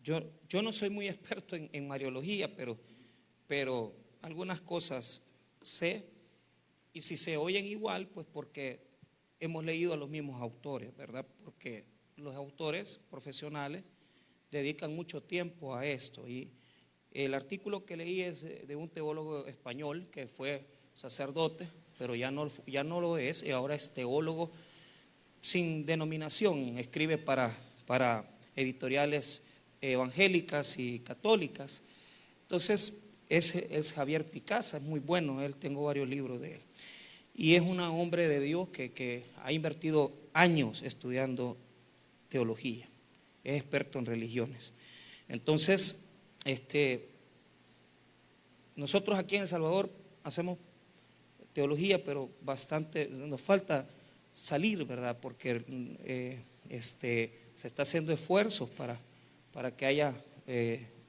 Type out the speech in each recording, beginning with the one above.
yo no soy muy experto en mariología, pero algunas cosas sé, y si se oyen igual, pues porque hemos leído a los mismos autores, ¿verdad? Porque los autores profesionales dedican mucho tiempo a esto. Y el artículo que leí es de un teólogo español que fue sacerdote, pero ya no lo es, y ahora es teólogo sin denominación, escribe para editoriales evangélicas y católicas. Entonces es Javier Picasa, es muy bueno, tengo varios libros de él. Y es un hombre de Dios que ha invertido años estudiando teología, es experto en religiones. Entonces, nosotros aquí en El Salvador hacemos teología, pero bastante, nos falta salir, ¿verdad? Porque se está haciendo esfuerzos para que haya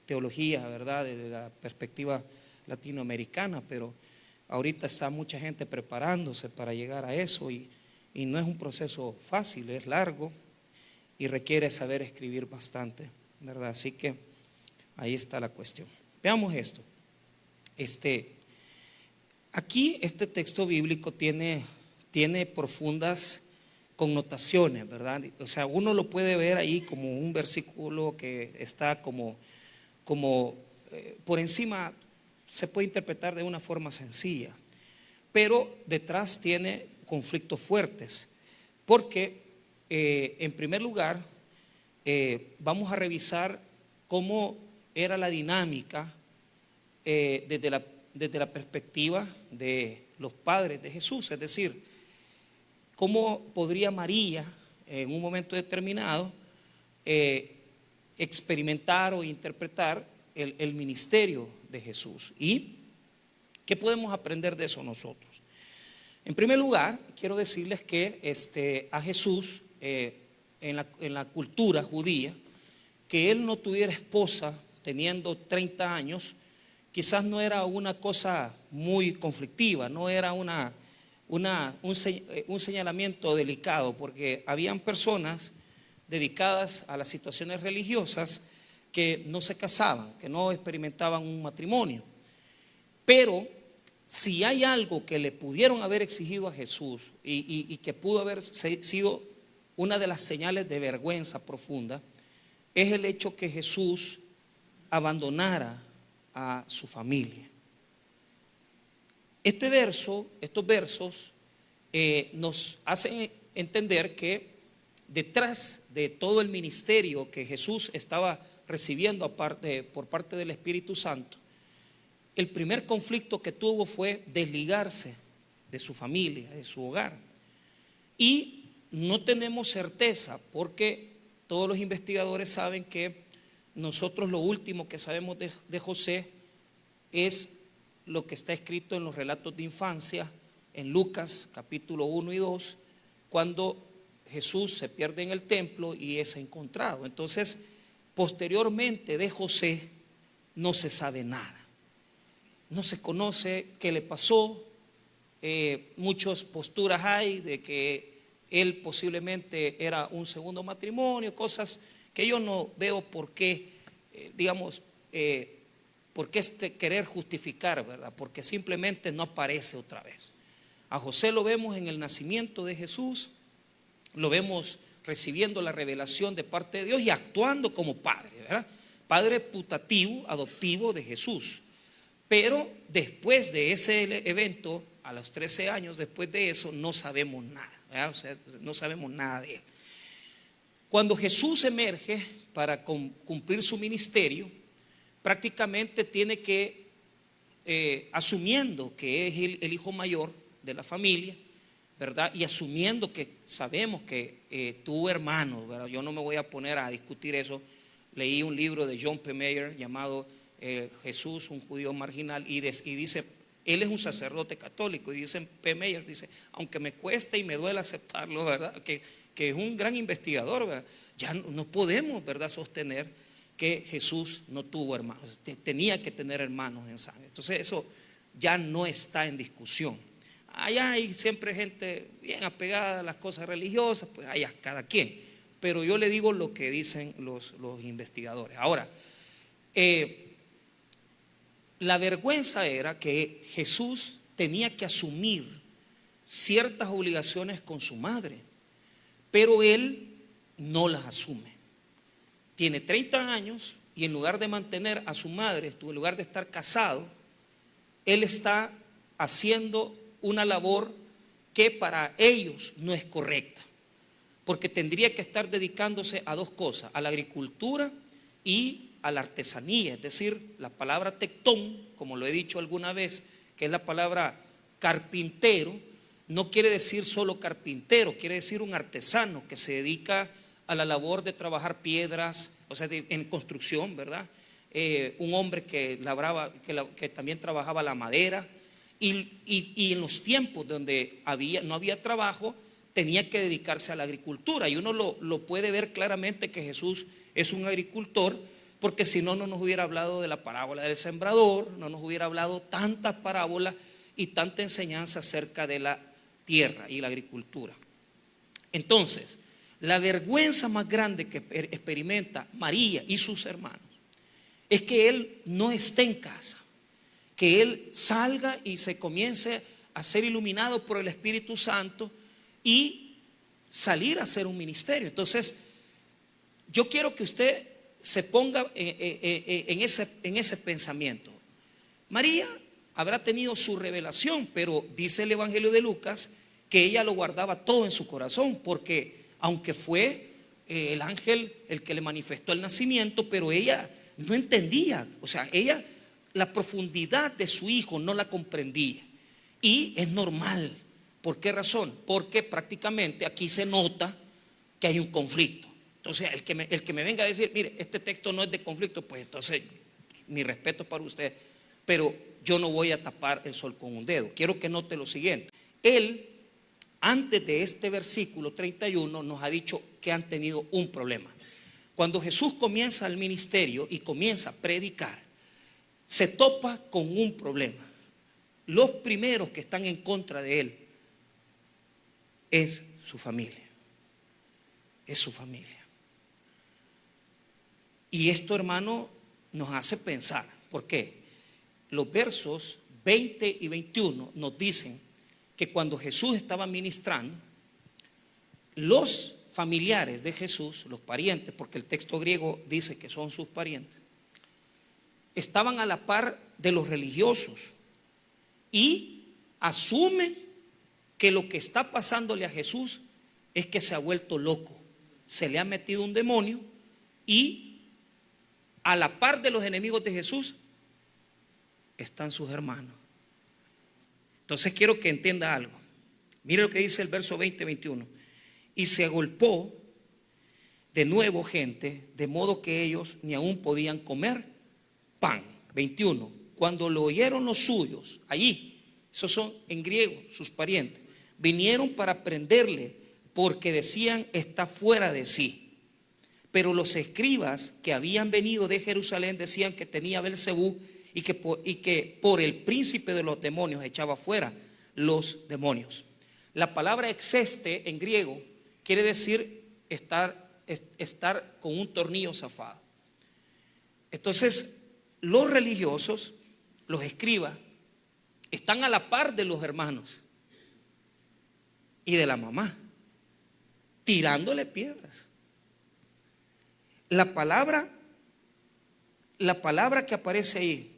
teología, ¿verdad? Desde la perspectiva latinoamericana, pero ahorita está mucha gente preparándose para llegar a eso y no es un proceso fácil, es largo y requiere saber escribir bastante, ¿verdad? Así que ahí está la cuestión. Veamos esto. Aquí este texto bíblico tiene profundas connotaciones, ¿verdad? O sea, uno lo puede ver ahí como un versículo que está como por encima, se puede interpretar de una forma sencilla, pero detrás tiene conflictos fuertes, porque en primer lugar vamos a revisar cómo era la dinámica desde la perspectiva de los padres de Jesús, es decir, cómo podría María en un momento determinado experimentar o interpretar el ministerio de Jesús. ¿Y qué podemos aprender de eso nosotros? En primer lugar, quiero decirles que a Jesús, en la cultura judía, que él no tuviera esposa teniendo 30 años, quizás no era una cosa muy conflictiva, no era un señalamiento delicado, porque habían personas dedicadas a las situaciones religiosas que no se casaban, que no experimentaban un matrimonio. Pero si hay algo que le pudieron haber exigido a Jesús y que pudo haber sido una de las señales de vergüenza profunda, es el hecho que Jesús abandonara a su familia. Estos versos nos hacen entender que detrás de todo el ministerio que Jesús estaba recibiendo por parte del Espíritu Santo, el primer conflicto que tuvo fue desligarse de su familia, de su hogar. Y no tenemos certeza, porque todos los investigadores saben que nosotros lo último que sabemos de José es lo que está escrito en los relatos de infancia, en Lucas capítulo 1 y 2, cuando Jesús se pierde en el templo y es encontrado. Entonces, posteriormente de José no se sabe nada. No se conoce qué le pasó. Muchas posturas hay de que él posiblemente era un segundo matrimonio, cosas que yo no veo por qué, por qué querer justificar, ¿verdad? Porque simplemente no aparece otra vez. A José lo vemos en el nacimiento de Jesús, lo vemos recibiendo la revelación de parte de Dios y actuando como padre, ¿verdad? Padre putativo, adoptivo de Jesús. Pero después de ese evento, a los 13 años después de eso, no sabemos nada, ¿verdad? O sea, no sabemos nada de él. Cuando Jesús emerge para cumplir su ministerio, prácticamente tiene que, asumiendo que es el hijo mayor de la familia, ¿verdad? Y asumiendo que sabemos que tuvo hermanos, ¿verdad? Yo no me voy a poner a discutir eso. Leí un libro de John P. Mayer llamado Jesús, un judío marginal, y dice, él es un sacerdote católico, y dice P. Mayer, dice, aunque me cueste y me duele aceptarlo, ¿verdad? Que es un gran investigador, ¿verdad? Ya no podemos, ¿verdad?, sostener que Jesús no tuvo hermanos, tenía que tener hermanos en sangre. Entonces eso ya no está en discusión. Allá hay siempre gente bien apegada a las cosas religiosas, pues allá cada quien. pero yo le digo lo que dicen los investigadores. Ahora, la vergüenza era que Jesús tenía que asumir ciertas obligaciones con su madre, pero él no las asume. Tiene 30 años y en lugar de mantener a su madre, en lugar de estar casado, él está haciendo una labor que para ellos no es correcta, porque tendría que estar dedicándose a dos cosas: a la agricultura y a la artesanía. Es decir, la palabra tectón, como lo he dicho alguna vez, que es la palabra carpintero, no quiere decir solo carpintero, quiere decir un artesano que se dedica a la labor de trabajar piedras, o sea, en construcción, ¿verdad? Un hombre que labraba, que también trabajaba la madera, y en los tiempos donde no había trabajo, tenía que dedicarse a la agricultura. Y uno lo puede ver claramente que Jesús es un agricultor, porque si no, no nos hubiera hablado de la parábola del sembrador, no nos hubiera hablado tantas parábolas y tanta enseñanza acerca de la tierra y la agricultura. Entonces, la vergüenza más grande que experimenta María y sus hermanos es que él no esté en casa, que él salga y se comience a ser iluminado por el Espíritu Santo y salir a hacer un ministerio. Entonces, yo quiero que usted se ponga en ese pensamiento. María habrá tenido su revelación, pero dice el Evangelio de Lucas que ella lo guardaba todo en su corazón, porque aunque fue el ángel el que le manifestó el nacimiento, pero ella no entendía, o sea, ella la profundidad de su hijo no la comprendía. Y es normal. ¿Por qué razón? Porque prácticamente aquí se nota que hay un conflicto. Entonces, el que me venga a decir, mire, este texto no es de conflicto, pues entonces, mi respeto para usted, pero yo no voy a tapar el sol con un dedo. Quiero que note lo siguiente. Él, antes de este versículo 31, nos ha dicho que han tenido un problema. Cuando Jesús comienza el ministerio y comienza a predicar, se topa con un problema. Los primeros que están en contra de él es su familia. Es su familia. Y esto, hermano, nos hace pensar. ¿Por qué? Los versos 20 y 21 nos dicen que cuando Jesús estaba ministrando, los familiares de Jesús, los parientes, porque el texto griego dice que son sus parientes, estaban a la par de los religiosos y asumen que lo que está pasándole a Jesús es que se ha vuelto loco, se le ha metido un demonio, y a la par de los enemigos de Jesús están sus hermanos. Entonces quiero que entienda algo. Mire lo que dice el verso 20-21. Y se agolpó de nuevo gente, de modo que ellos ni aún podían comer pan. 21. Cuando lo oyeron los suyos, allí, esos son en griego sus parientes, vinieron para prenderle, porque decían, está fuera de sí. Pero los escribas que habían venido de Jerusalén decían que tenía Belzebú y que por el príncipe de los demonios echaba fuera los demonios. La palabra exeste en griego quiere decir estar con un tornillo zafado. Entonces, los religiosos, los escribas, están a la par de los hermanos y de la mamá, tirándole piedras. La palabra que aparece ahí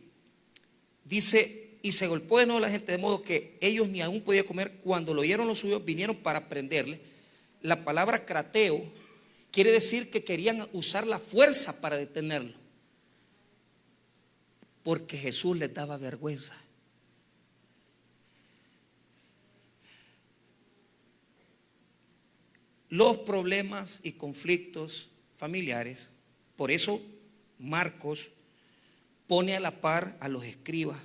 dice, y se golpeó de nuevo la gente, de modo que ellos ni aún podían comer. Cuando lo oyeron los suyos, vinieron para prenderle. La palabra crateo quiere decir que querían usar la fuerza para detenerlo, porque Jesús les daba vergüenza. Los problemas y conflictos familiares, por eso Marcos pone a la par a los escribas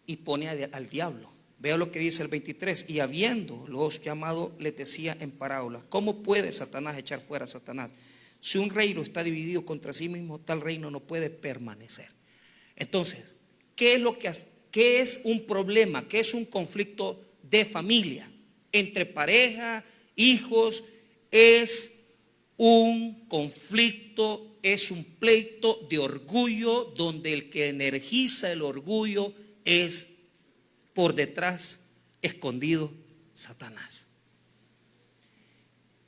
y pone al diablo. Vea lo que dice el 23. Y habiéndolos llamado, les decía en parábolas: ¿cómo puede Satanás echar fuera a Satanás? Si un reino está dividido contra sí mismo, tal reino no puede permanecer. Entonces, ¿qué es un problema? ¿Qué es un conflicto de familia entre pareja, hijos? Es Un conflicto es un pleito de orgullo donde el que energiza el orgullo es por detrás escondido Satanás.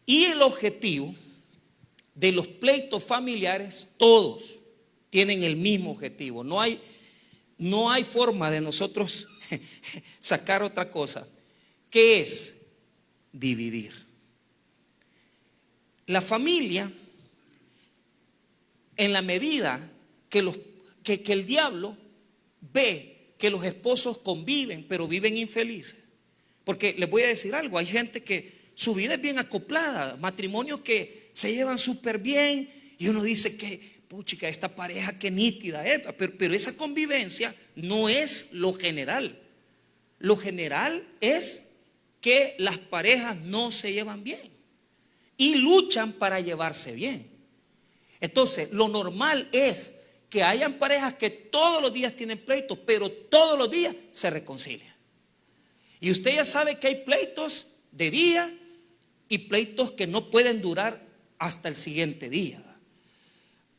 Y el objetivo de los pleitos familiares, todos tienen el mismo objetivo. No hay forma de nosotros sacar otra cosa, que es dividir. La familia, en la medida que el diablo ve que los esposos conviven, pero viven infelices. Porque les voy a decir algo, hay gente que su vida es bien acoplada, matrimonios que se llevan súper bien y uno dice que, puchica, esta pareja que nítida es, pero esa convivencia no es lo general. Lo general es que las parejas no se llevan bien y luchan para llevarse bien. Entonces, lo normal es que hayan parejas que todos los días tienen pleitos, pero todos los días se reconcilian. Y usted ya sabe que hay pleitos de día y pleitos que no pueden durar hasta el siguiente día.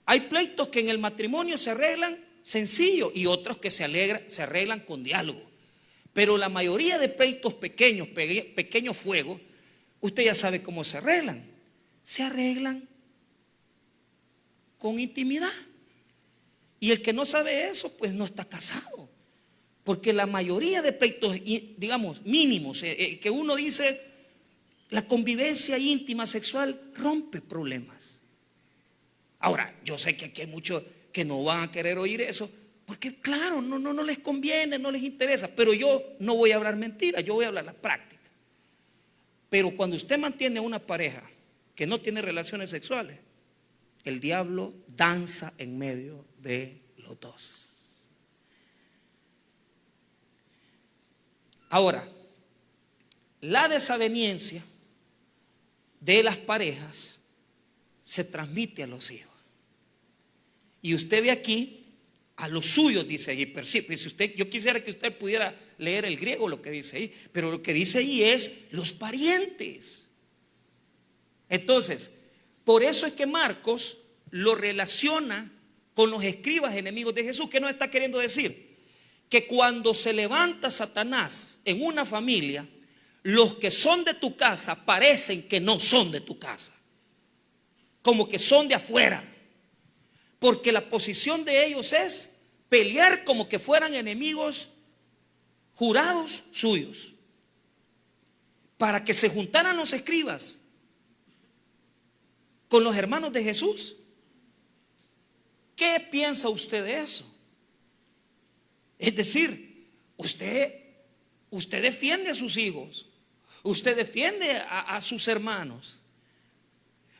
Hay pleitos que en el matrimonio se arreglan sencillo y otros que se arreglan con diálogo. Pero la mayoría de pleitos pequeños fuegos, usted ya sabe cómo se arreglan. Se arreglan con intimidad. Y el que no sabe eso, pues no está casado. Porque la mayoría de pleitos, digamos, mínimos, que uno dice, la convivencia íntima sexual rompe problemas. Ahora, yo sé que aquí hay muchos que no van a querer oír eso, porque claro, no les conviene, no les interesa. Pero yo no voy a hablar mentiras, yo voy a hablar la práctica. Pero cuando usted mantiene a una pareja que no tiene relaciones sexuales, el diablo danza en medio de los dos. Ahora, la desaveniencia de las parejas se transmite a los hijos. Y usted ve aquí a los suyos, dice ahí. Yo quisiera que usted pudiera leer el griego lo que dice ahí, pero lo que dice ahí es los parientes. Entonces, por eso es que Marcos lo relaciona con los escribas enemigos de Jesús. ¿Qué nos está queriendo decir? Que cuando se levanta Satanás en una familia, los que son de tu casa parecen que no son de tu casa, como que son de afuera, porque la posición de ellos es pelear como que fueran enemigos jurados suyos, para que se juntaran los escribas con los hermanos de Jesús. ¿Qué piensa usted de eso? Es decir, usted defiende a sus hijos, usted defiende a sus hermanos,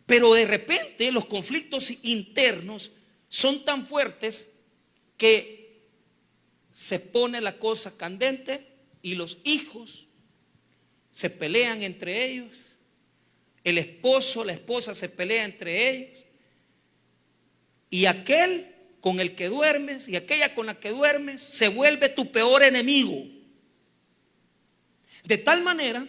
pero de repente los conflictos internos son tan fuertes que se pone la cosa candente y los hijos se pelean entre ellos, el esposo, la esposa se pelea entre ellos, y aquel con el que duermes y aquella con la que duermes se vuelve tu peor enemigo. De tal manera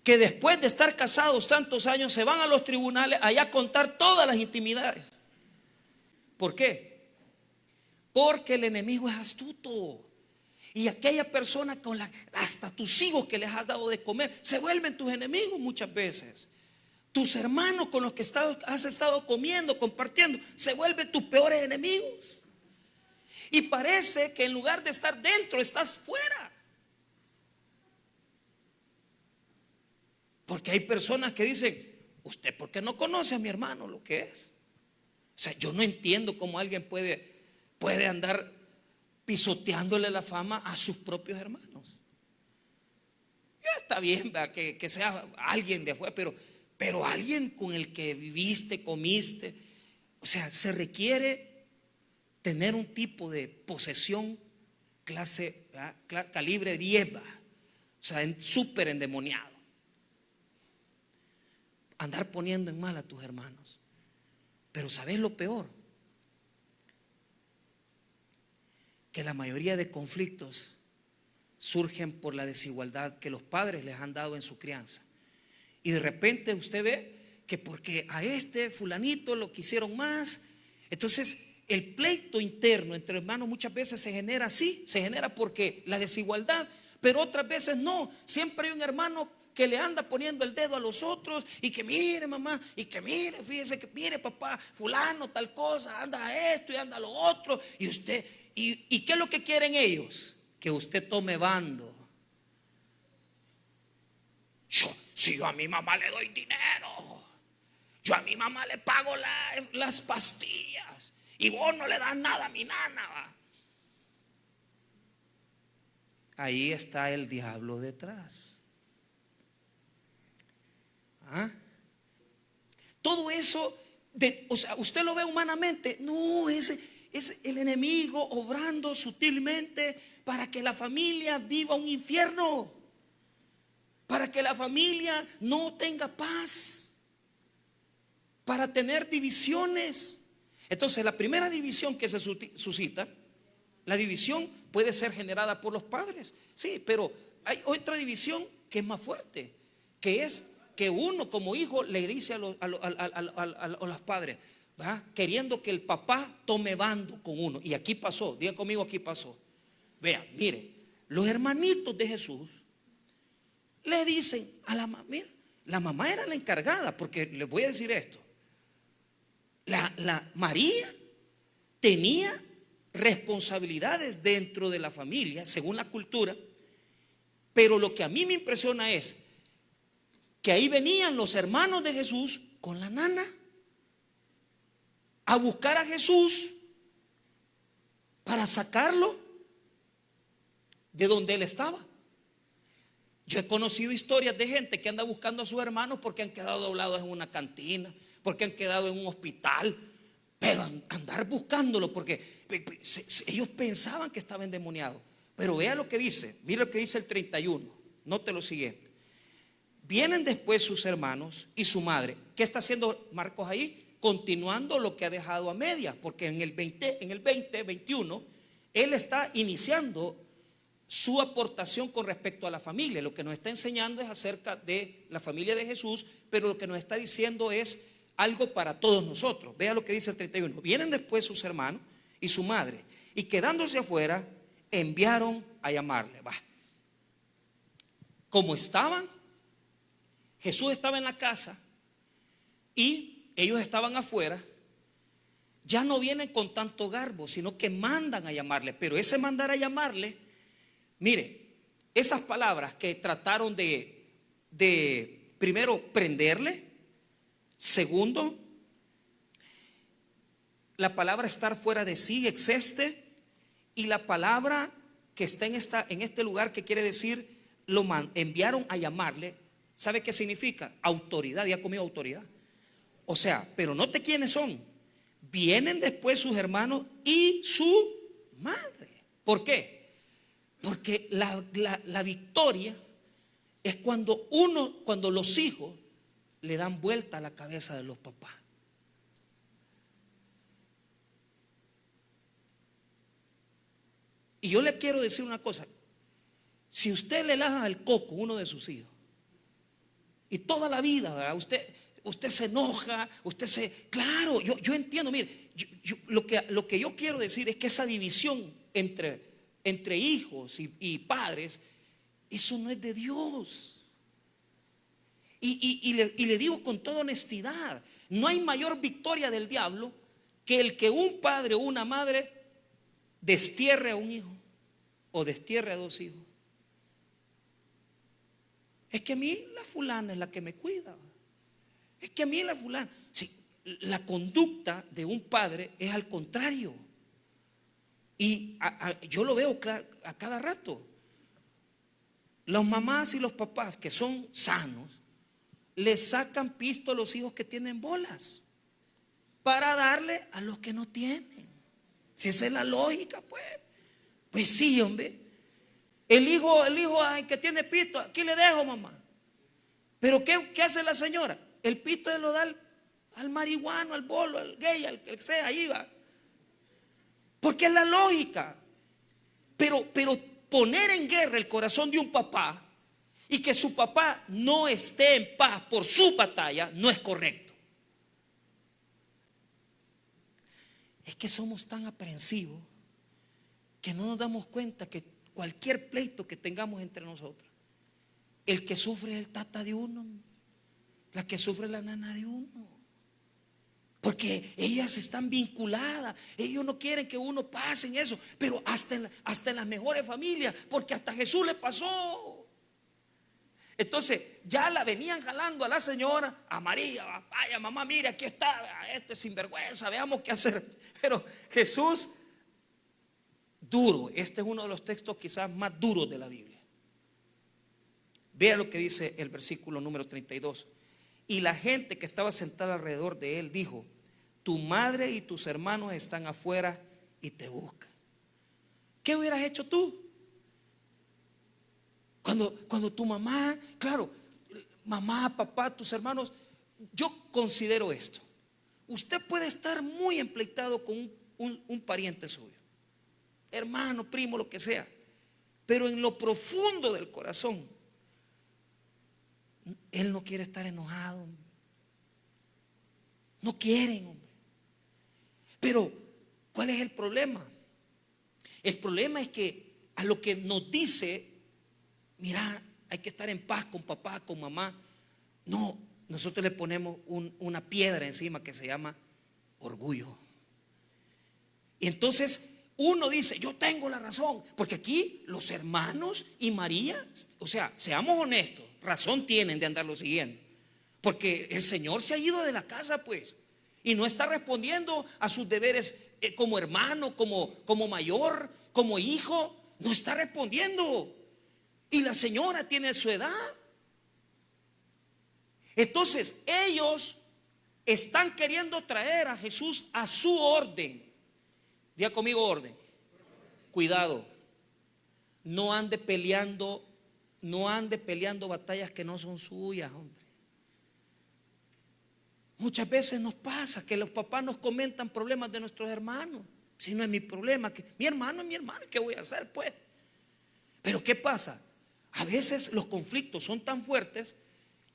que después de estar casados tantos años se van a los tribunales allá a contar todas las intimidades. ¿Por qué? Porque el enemigo es astuto. Y aquella persona hasta tus hijos que les has dado de comer se vuelven tus enemigos muchas veces. Tus hermanos con los que has estado comiendo, compartiendo, se vuelven tus peores enemigos. Y parece que en lugar de estar dentro, estás fuera. Porque hay personas que dicen, ¿usted por qué no conoce a mi hermano lo que es? O sea, yo no entiendo cómo alguien puede andar pisoteándole la fama a sus propios hermanos. Ya está bien, ¿verdad? Que sea alguien de afuera, pero alguien con el que viviste, comiste. O sea, se requiere tener un tipo de posesión clase, calibre 10, ¿verdad? O sea, súper endemoniado. Andar poniendo en mal a tus hermanos. Pero ¿sabes lo peor? Que la mayoría de conflictos surgen por la desigualdad que los padres les han dado en su crianza. Y de repente usted ve que porque a este fulanito lo quisieron más. Entonces el pleito interno entre hermanos muchas veces se genera así, se genera porque la desigualdad, pero otras veces no. Siempre hay un hermano que le anda poniendo el dedo a los otros y que mire mamá, y que mire, fíjese que mire papá, fulano tal cosa, anda a esto y anda a lo otro, y usted, y ¿qué es lo que quieren ellos? Que usted tome bando. Si yo a mi mamá le doy dinero, yo a mi mamá le pago las pastillas, y vos no le das nada a mi nana, ¿va? Ahí está el diablo detrás. Todo eso, o sea, usted lo ve humanamente. No, es el enemigo obrando sutilmente para que la familia viva un infierno, para que la familia no tenga paz, para tener divisiones. Entonces la primera división que se suscita, la división puede ser generada por los padres, sí, pero hay otra división que es más fuerte, que es que uno como hijo le dice a los padres, ¿va? Queriendo que el papá tome bando con uno. Y aquí pasó, diga conmigo, aquí pasó. Vean, mire, los hermanitos de Jesús le dicen a la mamá, mira, la mamá era la encargada, porque les voy a decir esto, la María tenía responsabilidades dentro de la familia según la cultura, pero lo que a mí me impresiona es que ahí venían los hermanos de Jesús con la nana a buscar a Jesús para sacarlo de donde él estaba. Yo he conocido historias de gente que anda buscando a sus hermanos porque han quedado doblados en una cantina, porque han quedado en un hospital, pero andar buscándolo porque ellos pensaban que estaba endemoniado. Pero vea lo que dice, mira lo que dice el 31, note lo siguiente. Vienen después sus hermanos y su madre. ¿Qué está haciendo Marcos ahí? Continuando lo que ha dejado a media, porque en el 21, él está iniciando su aportación con respecto a la familia. Lo que nos está enseñando es acerca de la familia de Jesús, pero lo que nos está diciendo es algo para todos nosotros. Vea lo que dice el 31. Vienen después sus hermanos y su madre, y quedándose afuera, enviaron a llamarle. Va. Como estaban, Jesús estaba en la casa y ellos estaban afuera, ya no vienen con tanto garbo, sino que mandan a llamarle. Pero ese mandar a llamarle, mire, esas palabras que trataron de primero prenderle, segundo, la palabra estar fuera de sí, exeste, y la palabra que está en este lugar, que quiere decir enviaron a llamarle. ¿Sabe qué significa? Autoridad. Ya comió autoridad. O sea, pero note quiénes son. Vienen después sus hermanos y su madre. ¿Por qué? Porque la victoria es cuando los hijos le dan vuelta a la cabeza de los papás. Y yo le quiero decir una cosa. Si usted le laja el coco a uno de sus hijos, y toda la vida, ¿verdad? Usted se enoja, claro, yo entiendo, mire, lo que yo quiero decir es que esa división entre hijos y padres, eso no es de Dios. Y le digo con toda honestidad, no hay mayor victoria del diablo que el que un padre o una madre destierre a un hijo o destierre a dos hijos. Es que a mí la fulana es la que me cuida. Es que a mí la fulana. Sí, la conducta de un padre es al contrario. Y yo lo veo a cada rato. Las mamás y los papás que son sanos le sacan pisto a los hijos que tienen bolas para darle a los que no tienen. Si esa es la lógica, pues sí, hombre. El hijo que tiene pisto, aquí le dejo, mamá. Pero ¿qué hace la señora? El pisto se lo da al marihuano, al bolo, al gay, al que sea, ahí va. Porque es la lógica. Pero poner en guerra el corazón de un papá y que su papá no esté en paz por su batalla no es correcto. Es que somos tan aprensivos que no nos damos cuenta que cualquier pleito que tengamos entre nosotros, el que sufre es el tata de uno, la que sufre es la nana de uno, porque ellas están vinculadas. Ellos no quieren que uno pase en eso, pero hasta en las mejores familias, porque hasta a Jesús le pasó. Entonces ya la venían jalando a la señora, a María, vaya mamá, mire, aquí está este sinvergüenza, veamos qué hacer. Pero Jesús, duro, este es uno de los textos quizás más duros de la Biblia. Vea lo que dice el versículo número 32. Y la gente que estaba sentada alrededor de él dijo: tu madre y tus hermanos están afuera y te buscan. ¿Qué hubieras hecho tú? Cuando tu mamá, claro, mamá, papá, tus hermanos, yo considero esto. Usted puede estar muy empleitado con un pariente suyo, hermano, primo, lo que sea, pero en lo profundo del corazón, él no quiere estar enojado, hombre. No quieren, hombre. Pero ¿cuál es el problema? El problema es que a lo que nos dice, mira, hay que estar en paz con papá, con mamá, no, nosotros le ponemos una piedra encima que se llama orgullo. Y entonces uno dice: yo tengo la razón, porque aquí los hermanos y María, o sea, seamos honestos, razón tienen de andarlo siguiendo, porque el Señor se ha ido de la casa, pues, y no está respondiendo a sus deberes como hermano, como mayor, como hijo. No está respondiendo. Y la señora tiene su edad. Entonces ellos están queriendo traer a Jesús a su orden. Diga conmigo: orden. Cuidado, no ande peleando batallas que no son suyas, hombre. Muchas veces nos pasa que los papás nos comentan problemas de nuestros hermanos. Si no es mi problema, que mi hermano es mi hermano, ¿qué voy a hacer, pues? Pero ¿qué pasa? A veces los conflictos son tan fuertes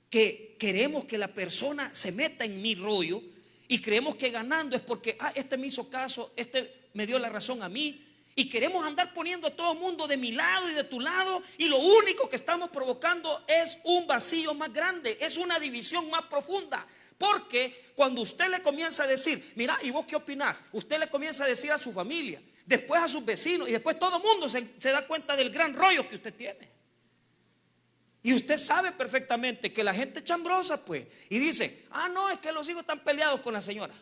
que queremos que la persona se meta en mi rollo y creemos que ganando es porque este me hizo caso, este me dio la razón a mí, y queremos andar poniendo a todo el mundo de mi lado y de tu lado, y lo único que estamos provocando es un vacío más grande, es una división más profunda. Porque cuando usted le comienza a decir: mira, ¿y vos qué opinás? Usted le comienza a decir a su familia, después a sus vecinos, y después todo el mundo se da cuenta del gran rollo que usted tiene. Y usted sabe perfectamente que la gente es chambrosa, pues, y dice: no, es que los hijos están peleados con la señora.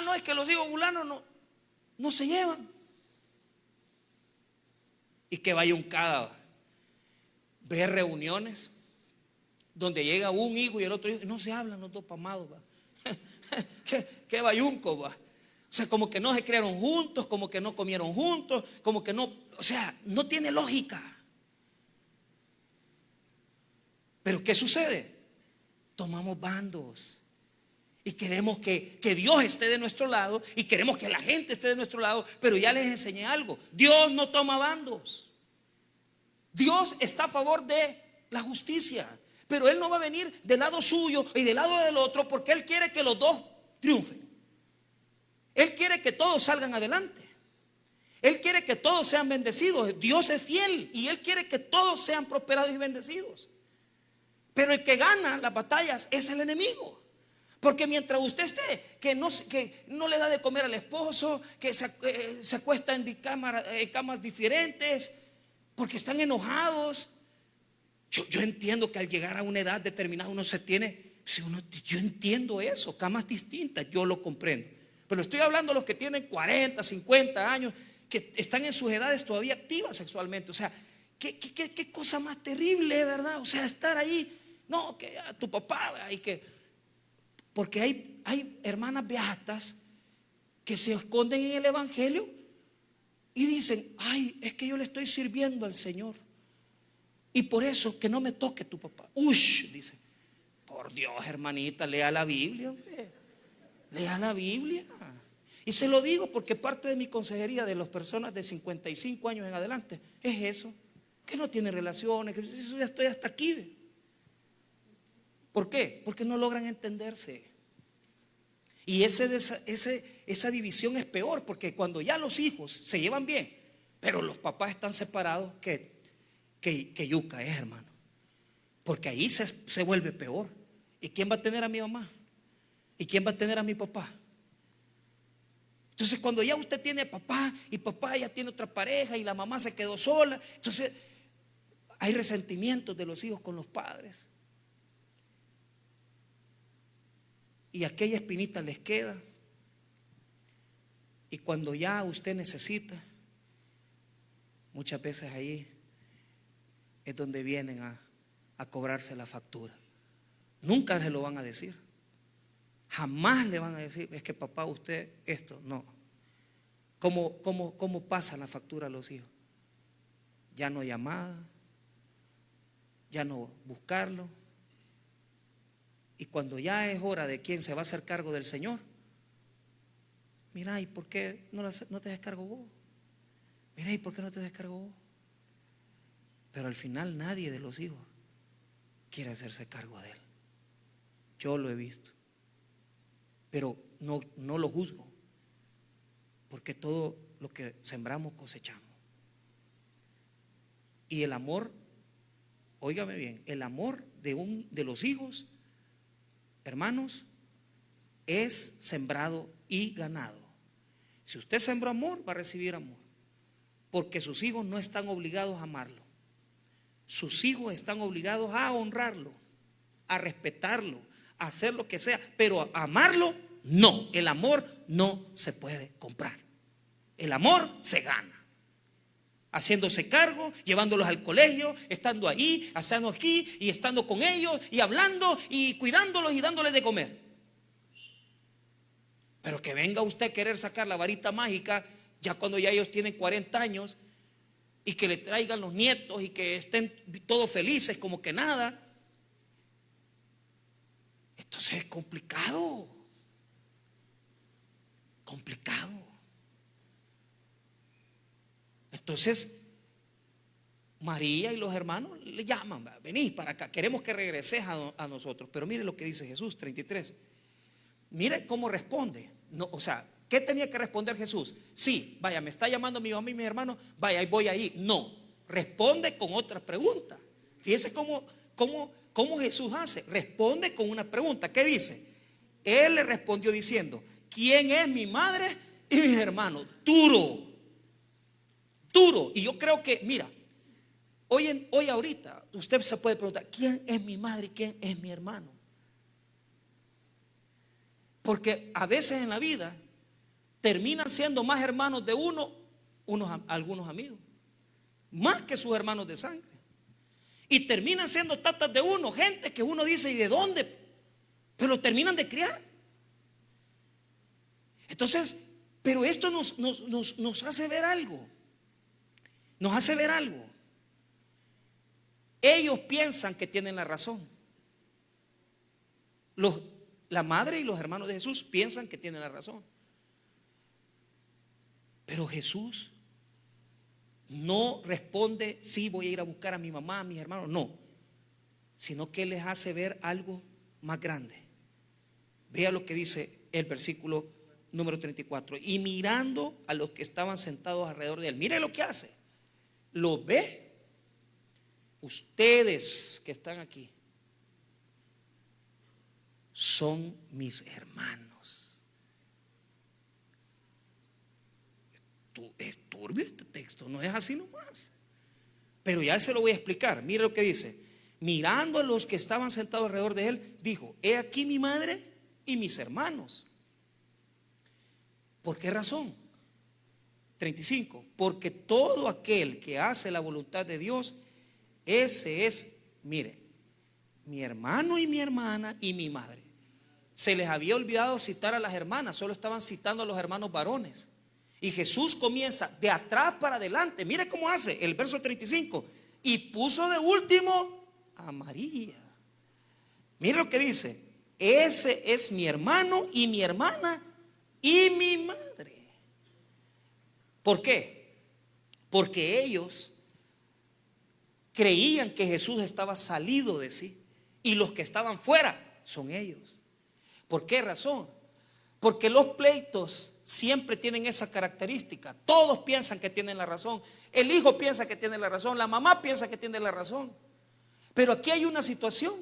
No, es que los hijos fulanos no se llevan. Y que vaya un cada ver reuniones donde llega un hijo y el otro hijo, y no se hablan los dos pamados, va. Qué bayunco, va. O sea, como que no se criaron juntos, como que no comieron juntos, como que no, o sea, no tiene lógica. Pero ¿qué sucede? Tomamos bandos y queremos que Dios esté de nuestro lado, y queremos que la gente esté de nuestro lado. Pero ya les enseñé algo: Dios no toma bandos. Dios está a favor de la justicia, pero Él no va a venir del lado suyo y del lado del otro, porque Él quiere que los dos triunfen. Él quiere que todos salgan adelante. Él quiere que todos sean bendecidos. Dios es fiel y Él quiere que todos sean prosperados y bendecidos. Pero el que gana las batallas es el enemigo. Porque mientras usted esté que no le da de comer al esposo, que se acuesta en camas diferentes, porque están enojados. Yo entiendo que al llegar a una edad determinada uno se tiene, yo entiendo eso, camas distintas, yo lo comprendo. Pero estoy hablando de los que tienen 40, 50 años, que están en sus edades todavía activas sexualmente. O sea, qué cosa más terrible, ¿verdad? O sea, estar ahí, no, que a tu papá, porque hay hermanas beatas que se esconden en el evangelio y dicen: es que yo le estoy sirviendo al Señor, y por eso que no me toque tu papá. Dice: por Dios, hermanita, lea la Biblia, hombre. Lea la Biblia. Y se lo digo porque parte de mi consejería de las personas de 55 años en adelante es eso. que no tienen relaciones, que eso ya estoy hasta aquí. ¿Por qué? Porque no logran entenderse. Y esa división es peor, porque cuando ya los hijos se llevan bien, pero los papás están separados, que yuca es, hermano. Porque ahí se vuelve peor. ¿Y quién va a tener a mi mamá? ¿Y quién va a tener a mi papá? Entonces cuando ya usted tiene papá y papá ya tiene otra pareja y la mamá se quedó sola, entonces hay resentimientos de los hijos con los padres. Y aquella espinita les queda. Y cuando ya usted necesita, muchas veces ahí es donde vienen a cobrarse la factura. Nunca se lo van a decir. Jamás le van a decir, es que papá, usted esto. No. ¿Cómo pasa la factura a los hijos? Ya no llamada, ya no buscarlo. Y cuando ya es hora de quién se va a hacer cargo del Señor, mira, ¿y por qué no te haces cargo vos? Mira, ¿y por qué no te haces cargo vos? Pero al final nadie de los hijos quiere hacerse cargo de él. Yo lo he visto, pero no lo juzgo, porque todo lo que sembramos cosechamos. Y el amor, óigame bien, el amor de los hijos, hermanos, es sembrado y ganado. Si usted sembró amor, va a recibir amor, porque sus hijos no están obligados a amarlo. Sus hijos están obligados a honrarlo, a respetarlo, a hacer lo que sea, pero a amarlo no. El amor no se puede comprar. El amor se gana haciéndose cargo, llevándolos al colegio, estando ahí, haciendo aquí y estando con ellos y hablando y cuidándolos y dándoles de comer. Pero que venga usted a querer sacar la varita mágica ya cuando ya ellos tienen 40 años y que le traigan los nietos y que estén todos felices como que nada. Entonces es complicado. Entonces María y los hermanos le llaman, venid para acá, queremos que regreses a nosotros. Pero mire lo que dice Jesús 33. Mire cómo responde. No, o sea, ¿qué tenía que responder Jesús? Sí, vaya, me está llamando mi mamá y mis hermanos, vaya, voy ahí. No, responde con otra pregunta. Fíjese cómo Jesús hace. Responde con una pregunta. ¿Qué dice? Él le respondió diciendo: ¿quién es mi madre y mis hermanos? Duro. Y yo creo que, mira, hoy ahorita usted se puede preguntar: ¿quién es mi madre y quién es mi hermano? Porque a veces en la vida terminan siendo más hermanos de algunos amigos, más que sus hermanos de sangre. Y terminan siendo tatas de uno, gente que uno dice: ¿y de dónde? Pero terminan de criar. Entonces, pero esto nos hace ver algo. Nos hace ver algo. Ellos piensan que tienen la razón. La madre y los hermanos de Jesús piensan que tienen la razón. Pero Jesús no responde: sí, voy a ir a buscar a mi mamá, a mis hermanos. No, sino que les hace ver algo más grande. Vea lo que dice el versículo número 34. Y mirando a los que estaban sentados alrededor de él, mire lo que hace. Lo ve. Ustedes que están aquí son mis hermanos. Es turbio este texto, no es así nomás. Pero ya se lo voy a explicar. Mire lo que dice. Mirando a los que estaban sentados alrededor de él, dijo: he aquí mi madre y mis hermanos. ¿Por qué razón? 35. Porque todo aquel que hace la voluntad de Dios, ese es, mire, mi hermano y mi hermana y mi madre. Se les había olvidado citar a las hermanas, solo estaban citando a los hermanos varones. Y Jesús comienza de atrás para adelante. Mire cómo hace el verso 35. Y puso de último a María. Mire lo que dice: ese es mi hermano y mi hermana y mi madre. ¿Por qué? Porque ellos creían que Jesús estaba salido de sí, y los que estaban fuera son ellos. ¿Por qué razón? Porque los pleitos siempre tienen esa característica. Todos piensan que tienen la razón. El hijo piensa que tiene la razón, la mamá piensa que tiene la razón. Pero aquí hay una situación.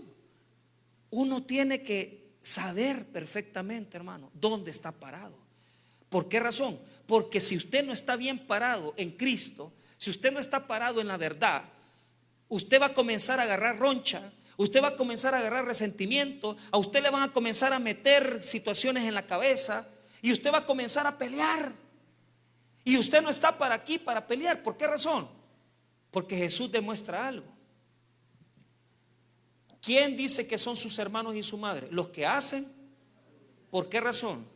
Uno tiene que saber perfectamente, hermano, dónde está parado. ¿Por qué razón? Porque si usted no está bien parado en Cristo, si usted no está parado en la verdad, usted va a comenzar a agarrar roncha, usted va a comenzar a agarrar resentimiento, a usted le van a comenzar a meter situaciones en la cabeza y usted va a comenzar a pelear. Y usted no está para aquí para pelear. ¿Por qué razón? Porque Jesús demuestra algo. ¿Quién dice que son sus hermanos y su madre? Los que hacen. ¿Por qué razón?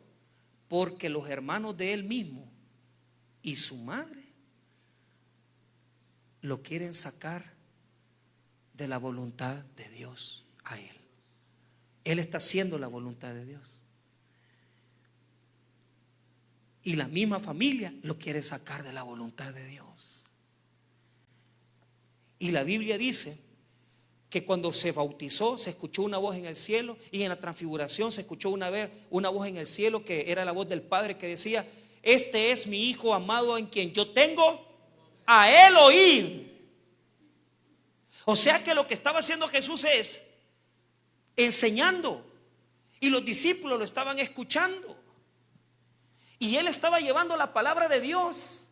Porque los hermanos de él mismo y su madre lo quieren sacar de la voluntad de Dios a él. Él está haciendo la voluntad de Dios. Y la misma familia lo quiere sacar de la voluntad de Dios. Y la Biblia dice que cuando se bautizó se escuchó una voz en el cielo, y en la transfiguración se escuchó una voz en el cielo que era la voz del Padre que decía: este es mi Hijo amado en quien yo tengo a él oír. O sea que lo que estaba haciendo Jesús es enseñando, y los discípulos lo estaban escuchando, y él estaba llevando la palabra de Dios.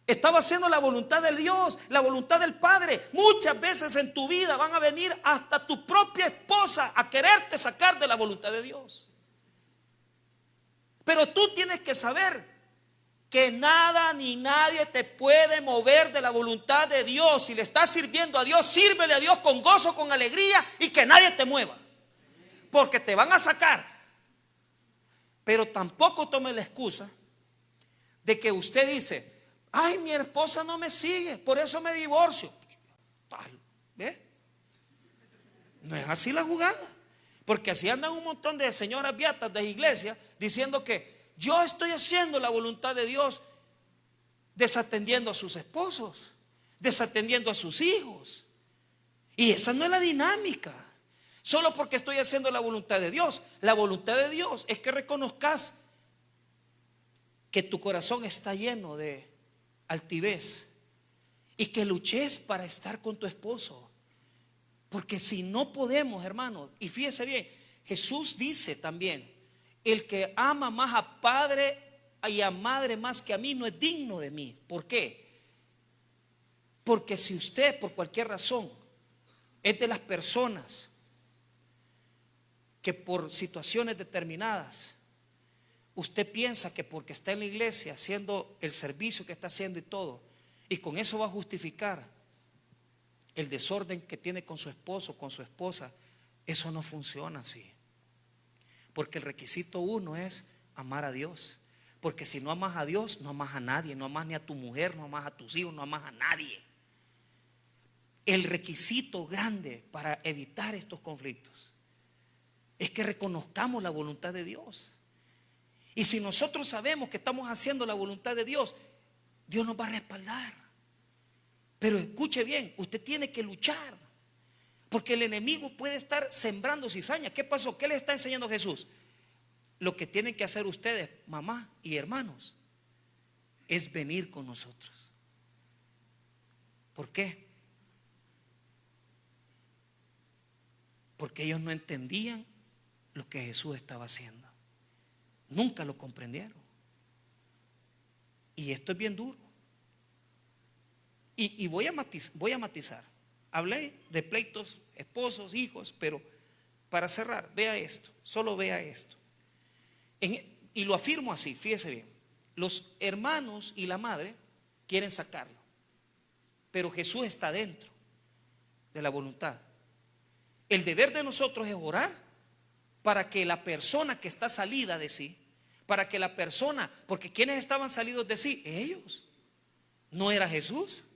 Estaba haciendo la voluntad de Dios, la voluntad del Padre. Muchas veces en tu vida van a venir hasta tu propia esposa a quererte sacar de la voluntad de Dios. Pero tú tienes que saber que nada ni nadie te puede mover de la voluntad de Dios. Si le estás sirviendo a Dios, sírvele a Dios con gozo, con alegría, y que nadie te mueva, porque te van a sacar. Pero tampoco tome la excusa de que usted dice: ay, mi esposa no me sigue, por eso me divorcio. ¿Ve? No es así la jugada. Porque así andan un montón de señoras beatas de iglesia diciendo que yo estoy haciendo la voluntad de Dios, desatendiendo a sus esposos, desatendiendo a sus hijos. Y esa no es la dinámica. Solo porque estoy haciendo la voluntad de Dios. La voluntad de Dios es que reconozcas que tu corazón está lleno de altivez y que luches para estar con tu esposo. Porque si no podemos, hermano, y fíjese bien, Jesús dice también: el que ama más a padre y a madre más que a mí no es digno de mí. ¿Por qué? Porque si usted por cualquier razón es de las personas que por situaciones determinadas usted piensa que porque está en la iglesia haciendo el servicio que está haciendo y todo, y con eso va a justificar el desorden que tiene con su esposo, con su esposa, eso no funciona así. Porque el requisito uno es amar a Dios. Porque si no amas a Dios, no amas a nadie, no amas ni a tu mujer, no amas a tus hijos, no amas a nadie. El requisito grande para evitar estos conflictos es que reconozcamos la voluntad de Dios. Y si nosotros sabemos que estamos haciendo la voluntad de Dios, Dios nos va a respaldar. Pero escuche bien, usted tiene que luchar, porque el enemigo puede estar sembrando cizaña. ¿Qué pasó? ¿Qué le está enseñando Jesús? Lo que tienen que hacer ustedes, mamá y hermanos, es venir con nosotros. ¿Por qué? Porque ellos no entendían lo que Jesús estaba haciendo. Nunca lo comprendieron. Y esto es bien duro. Y voy a matizar. Hablé de pleitos, esposos, hijos, pero para cerrar, vea esto, solo vea esto. Y lo afirmo así, fíjese bien. Los hermanos y la madre quieren sacarlo, pero Jesús está dentro de la voluntad. El deber de nosotros es orar para que la persona que está salida de sí, para que la persona, porque ¿quiénes estaban salidos de sí? Ellos. No era Jesús.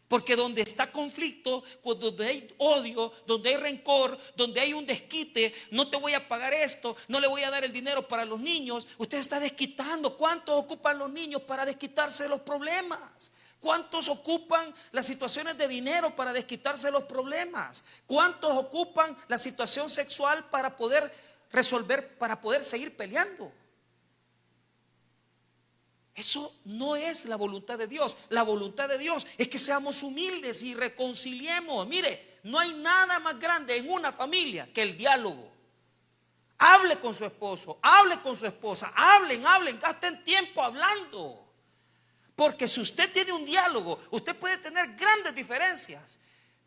Porque donde está conflicto, donde hay odio, donde hay rencor, donde hay un desquite, no te voy a pagar esto, no le voy a dar el dinero para los niños, usted está desquitando. ¿Cuántos ocupan los niños para desquitarse de los problemas? ¿Cuántos ocupan las situaciones de dinero para desquitarse los problemas? ¿Cuántos ocupan la situación sexual para poder resolver, para poder seguir peleando? Eso no es la voluntad de Dios. La voluntad de Dios es que seamos humildes y reconciliemos. Mire, no hay nada más grande en una familia que el diálogo. Hable con su esposo, hable con su esposa, hablen, gasten tiempo hablando. Porque si usted tiene un diálogo, usted puede tener grandes diferencias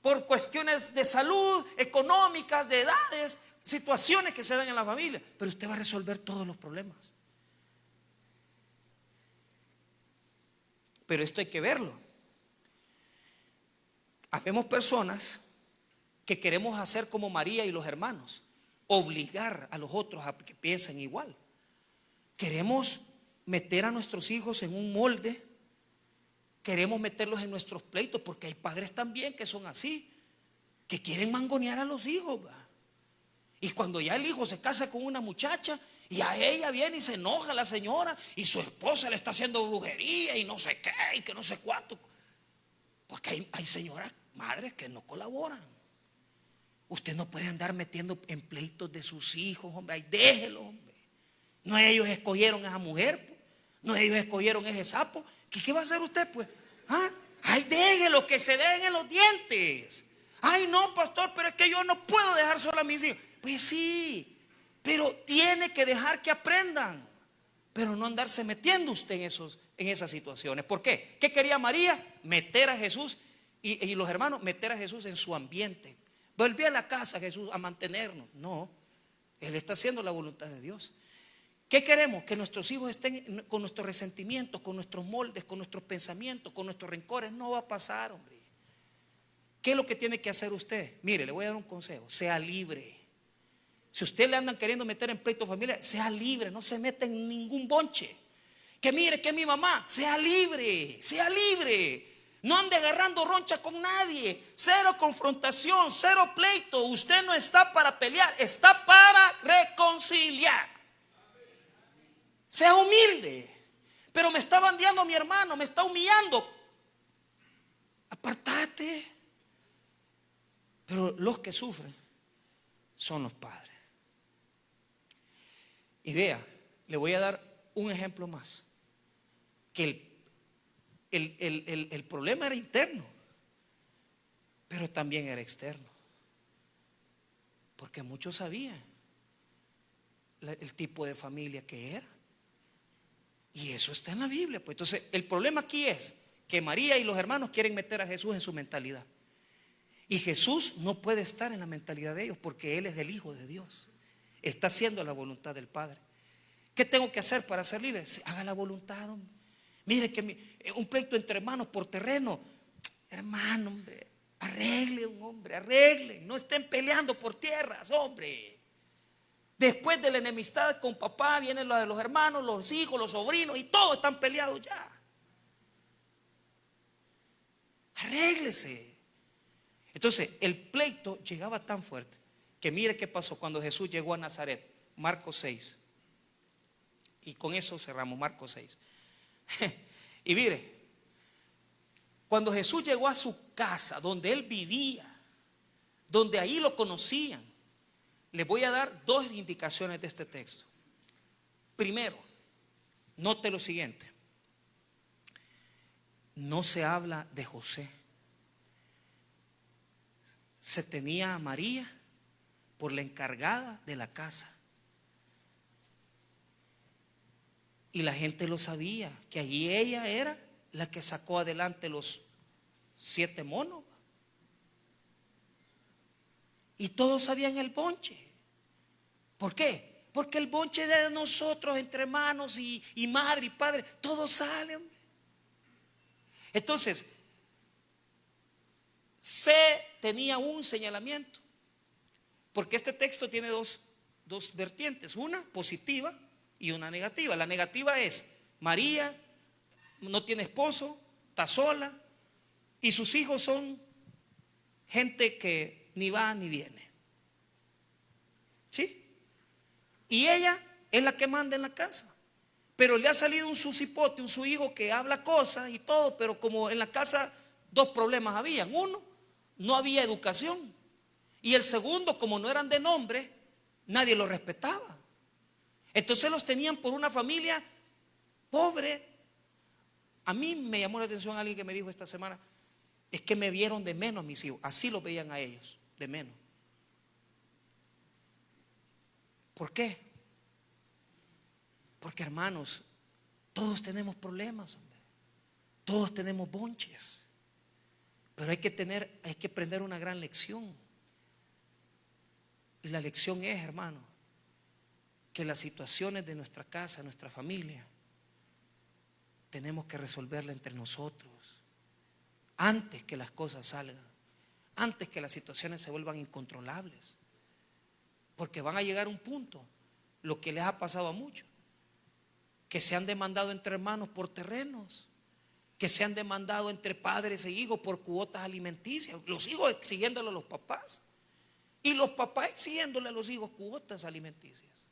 por cuestiones de salud, económicas, de edades, situaciones que se dan en la familia, pero usted va a resolver todos los problemas. Pero esto hay que verlo. Habemos personas que queremos hacer como María y los hermanos, obligar a los otros a que piensen igual. Queremos meter a nuestros hijos en un molde, queremos meterlos en nuestros pleitos, porque hay padres también que son así, que quieren mangonear a los hijos, ¿va? Y cuando ya el hijo se casa con una muchacha y a ella viene y se enoja la señora y su esposa le está haciendo brujería y no sé qué y que no sé cuánto, porque hay señoras, madres que no colaboran. Usted no puede andar metiendo en pleitos de sus hijos, hombre. Ay, déjelo, hombre. No ellos escogieron a esa mujer, pues. No ellos escogieron ese sapo. ¿Qué va a hacer usted, pues? ¿Ah? Ay, déjelo, que se den en los dientes. Ay, no, pastor, pero es que yo no puedo dejar sola a mis hijos. Pues sí, pero tiene que dejar que aprendan, pero no andarse metiendo usted en esas situaciones. ¿Por qué? ¿Qué quería María? Meter a Jesús y los hermanos, meter a Jesús en su ambiente. Volví a la casa, Jesús, a mantenernos. No, Él está haciendo la voluntad de Dios. ¿Qué queremos? Que nuestros hijos estén con nuestros resentimientos, con nuestros moldes, con nuestros pensamientos, con nuestros rencores. No va a pasar, hombre. ¿Qué es lo que tiene que hacer usted? Mire, le voy a dar un consejo. Sea libre. Si usted le andan queriendo meter en pleito familiar, sea libre, no se meta en ningún bonche. Que mire que mi mamá, sea libre, sea libre. No ande agarrando roncha con nadie. Cero confrontación, cero pleito. Usted no está para pelear, está para reconciliar. Sea humilde. Pero me está bandeando mi hermano, me está humillando. Apartate. Pero los que sufren son los padres. Y vea, le voy a dar un ejemplo más. Que el problema era interno, pero también era externo. Porque muchos sabían el tipo de familia que era. Y eso está en la Biblia. Pues entonces, el problema aquí es que María y los hermanos quieren meter a Jesús en su mentalidad. Y Jesús no puede estar en la mentalidad de ellos porque Él es el Hijo de Dios. Está haciendo la voluntad del Padre. ¿Qué tengo que hacer para ser libre? Haga la voluntad, hombre. Mire que un pleito entre hermanos por terreno. Hermano, hombre, arreglen, hombre, arreglen. No estén peleando por tierras, hombre. Después de la enemistad con papá vienen lo de los hermanos, los hijos, los sobrinos y todos están peleados ya. Arréglese. Entonces el pleito llegaba tan fuerte que mire qué pasó cuando Jesús llegó a Nazaret. Marcos 6. Y con eso cerramos Marcos 6. Y mire, cuando Jesús llegó a su casa, donde él vivía, donde ahí lo conocían, les voy a dar dos indicaciones de este texto. Primero, note lo siguiente. No se habla de José. Se tenía a María por la encargada de la casa. Y la gente lo sabía, que allí ella era la que sacó adelante los 7 monos. Y todos sabían el bonche. ¿Por qué? Porque el bonche de nosotros entre hermanos y madre y padre, todos salen. Entonces, se tenía un señalamiento. Porque este texto tiene dos vertientes, una positiva y una negativa. La negativa es: María no tiene esposo, está sola y sus hijos son gente que ni va ni viene. ¿Sí? Y ella es la que manda en la casa. Pero le ha salido un sucipote, un su hijo que habla cosas y todo, pero como en la casa dos problemas habían. Uno, no había educación. Y el segundo, como no eran de nombre, nadie los respetaba. Entonces los tenían por una familia pobre. A mí me llamó la atención alguien que me dijo esta semana, es que me vieron de menos mis hijos. Así los veían a ellos, de menos. ¿Por qué? Porque, hermanos, todos tenemos problemas, hombre. Todos tenemos bonches. Pero hay que aprender una gran lección. Y la lección es, hermano, que las situaciones de nuestra casa, nuestra familia, tenemos que resolverla entre nosotros antes que las cosas salgan, antes que las situaciones se vuelvan incontrolables. Porque van a llegar a un punto, lo que les ha pasado a muchos, que se han demandado entre hermanos por terrenos, que se han demandado entre padres e hijos por cuotas alimenticias, los hijos exigiéndole a los papás y los papás exigiéndole a los hijos cuotas alimenticias.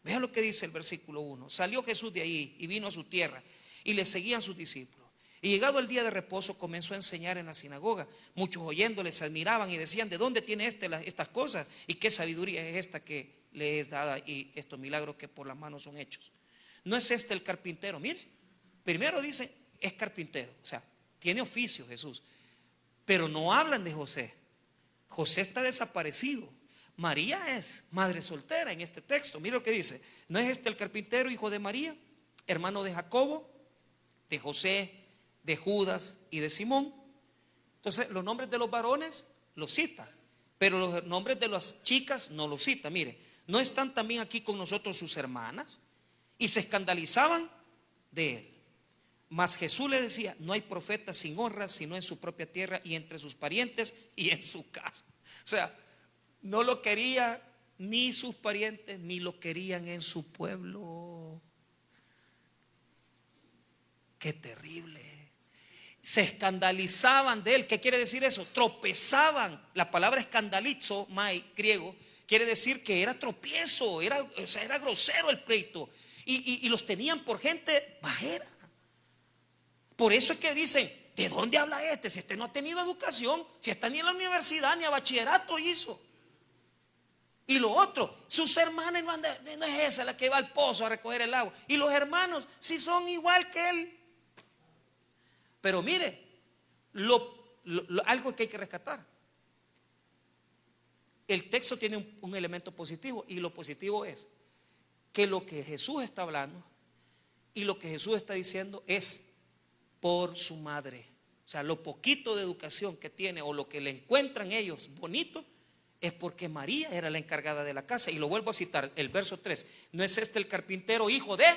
Vean lo que dice el versículo 1. Salió Jesús de ahí y vino a su tierra y le seguían sus discípulos. Y llegado el día de reposo comenzó a enseñar en la sinagoga. Muchos oyéndole se admiraban y decían: ¿de dónde tiene estas cosas? ¿Y qué sabiduría es esta que le es dada? Y estos milagros que por las manos son hechos. ¿No es este el carpintero? Mire, primero dice es carpintero, o sea, tiene oficio Jesús. Pero no hablan de José. José está desaparecido. María es madre soltera en este texto. Mire lo que dice: ¿no es este el carpintero, hijo de María, hermano de Jacobo, de José, de Judas y de Simón? Entonces los nombres de los varones los cita, pero los nombres de las chicas no los cita. Mire, ¿no están también aquí con nosotros sus hermanas? Y se escandalizaban de él. Mas Jesús le decía: no hay profeta sin honra sino en su propia tierra y entre sus parientes y en su casa. O sea, no lo quería ni sus parientes ni lo querían en su pueblo. Qué terrible. Se escandalizaban de él. ¿Qué quiere decir eso? Tropezaban. La palabra escandalizo, mai, griego, quiere decir que era tropiezo, o sea, era grosero el pleito. Y los tenían por gente bajera. Por eso es que dicen: ¿de dónde habla este? Si este no ha tenido educación, si está ni en la universidad ni a bachillerato hizo. Y lo otro, sus hermanas no es esa la que va al pozo a recoger el agua. Y los hermanos si son igual que él. Pero mire, algo que hay que rescatar. El texto tiene un elemento positivo, y lo positivo es que lo que Jesús está hablando y lo que Jesús está diciendo es por su madre. O sea, lo poquito de educación que tiene o lo que le encuentran ellos bonito es porque María era la encargada de la casa. Y lo vuelvo a citar, el verso 3: ¿no es este el carpintero, hijo de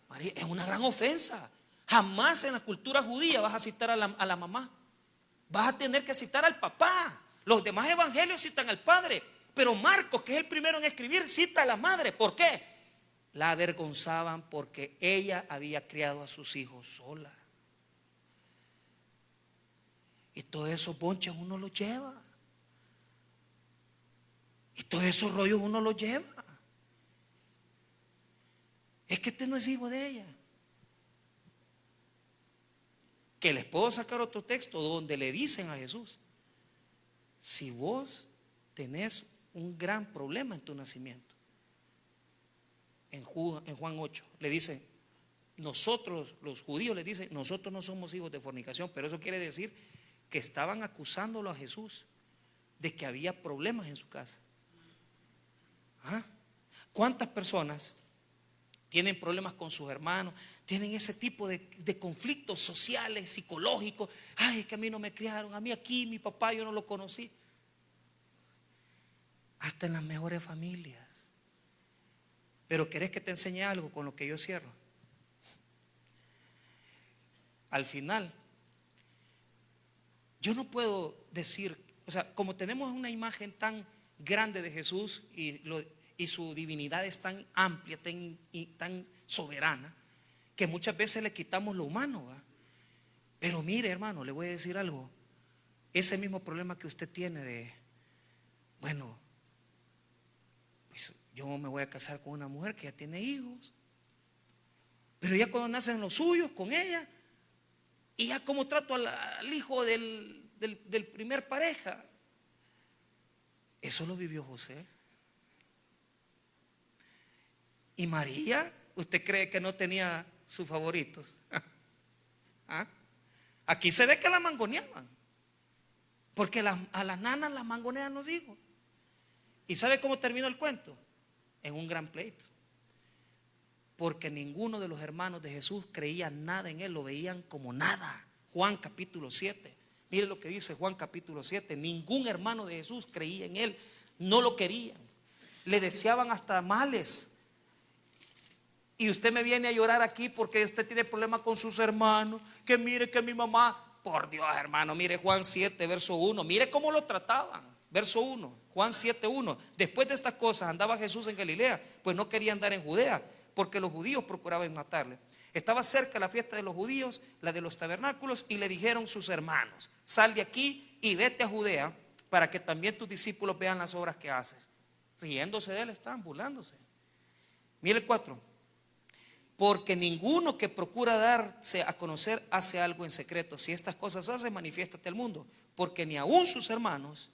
María? Es una gran ofensa. Jamás en la cultura judía vas a citar a la mamá. Vas a tener que citar al papá. Los demás evangelios citan al padre, pero Marcos, que es el primero en escribir, cita a la madre. ¿Por qué? La avergonzaban porque ella había criado a sus hijos sola. Y todos esos bonches uno los lleva. Y todos esos rollos uno los lleva. Es que este no es hijo de ella. Que les puedo sacar otro texto donde le dicen a Jesús: si vos tenés un gran problema en tu nacimiento, en Juan 8 le dicen, nosotros los judíos les dicen: nosotros no somos hijos de fornicación. Pero eso quiere decir que estaban acusándolo a Jesús de que había problemas en su casa. ¿Ah? ¿Cuántas personas tienen problemas con sus hermanos? Tienen ese tipo de conflictos sociales, psicológicos. Ay, es que a mí no me criaron, a mí aquí mi papá yo no lo conocí. Hasta en las mejores familias. Pero ¿querés que te enseñe algo con lo que yo cierro? Al final, yo no puedo decir, o sea, como tenemos una imagen tan grande de Jesús y su divinidad es tan amplia, tan soberana, que muchas veces le quitamos lo humano, ¿va? Pero mire, hermano, le voy a decir algo. Ese mismo problema que usted tiene de, bueno, pues yo me voy a casar con una mujer que ya tiene hijos, Pero ya cuando nacen los suyos con ella, y ya como trato al hijo del primer pareja, eso lo vivió José. Y María, ¿usted cree que no tenía sus favoritos? ¿Ah? Aquí se ve que la mangoneaban, porque a las nanas las mangonean los hijos. ¿Y sabe cómo terminó el cuento? En un gran pleito, porque ninguno de los hermanos de Jesús creía nada en él, lo veían como nada. Juan capítulo 7, mire lo que dice Juan capítulo 7. Ningún hermano de Jesús creía en él, no lo querían, le deseaban hasta males. Y usted me viene a llorar aquí porque usted tiene problemas con sus hermanos, que mire que mi mamá, por Dios hermano, mire Juan 7 verso 1, mire cómo lo trataban. Verso 1, Juan 7:1. Después de estas cosas andaba Jesús en Galilea, pues no quería andar en Judea, porque los judíos procuraban matarle. Estaba cerca la fiesta de los judíos, la de los tabernáculos, y le dijeron sus hermanos: sal de aquí y vete a Judea, para que también tus discípulos vean las obras que haces. Riéndose de él, estaban burlándose. Mire el 4. Porque ninguno que procura darse a conocer hace algo en secreto. Si estas cosas hace, manifiéstate al mundo. Porque ni aún sus hermanos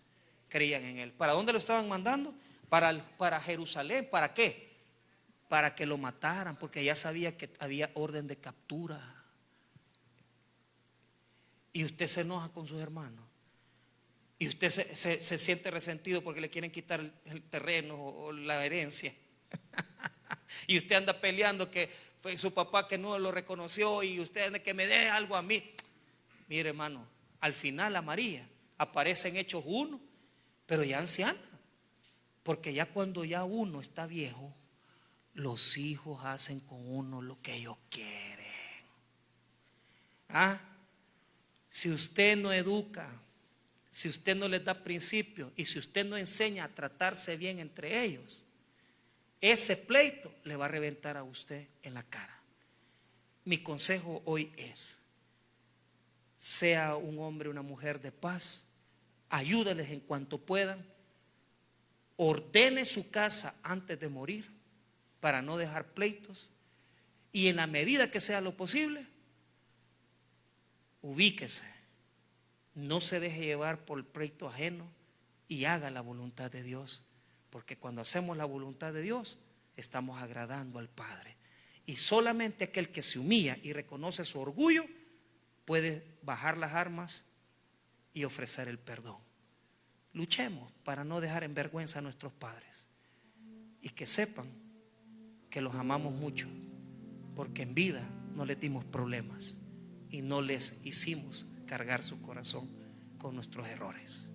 creían en él. ¿Para dónde lo estaban mandando? Para Jerusalén. ¿Para qué? Para que lo mataran, porque ya sabía que había orden de captura. Y usted se enoja con sus hermanos, y usted se siente resentido porque le quieren quitar el terreno o la herencia. Y usted anda peleando que fue su papá que no lo reconoció, y usted anda que me dé algo a mí. Mire hermano, al final a María aparece en Hechos 1, pero ya anciana, porque ya cuando ya uno está viejo, los hijos hacen con uno lo que ellos quieren. Si usted no educa, si usted no les da principios, y si usted no enseña a tratarse bien entre ellos, ese pleito le va a reventar a usted en la cara. Mi consejo hoy es: sea un hombre o una mujer de paz, ayúdeles en cuanto puedan, ordene su casa antes de morir para no dejar pleitos, y en la medida que sea lo posible, ubíquese, no se deje llevar por el pleito ajeno y haga la voluntad de Dios, porque cuando hacemos la voluntad de Dios estamos agradando al Padre, y solamente aquel que se humilla y reconoce su orgullo puede bajar las armas y ofrecer el perdón. Luchemos para no dejar en vergüenza a nuestros padres, y que sepan que los amamos mucho, porque en vida no les dimos problemas y no les hicimos cargar su corazón con nuestros errores.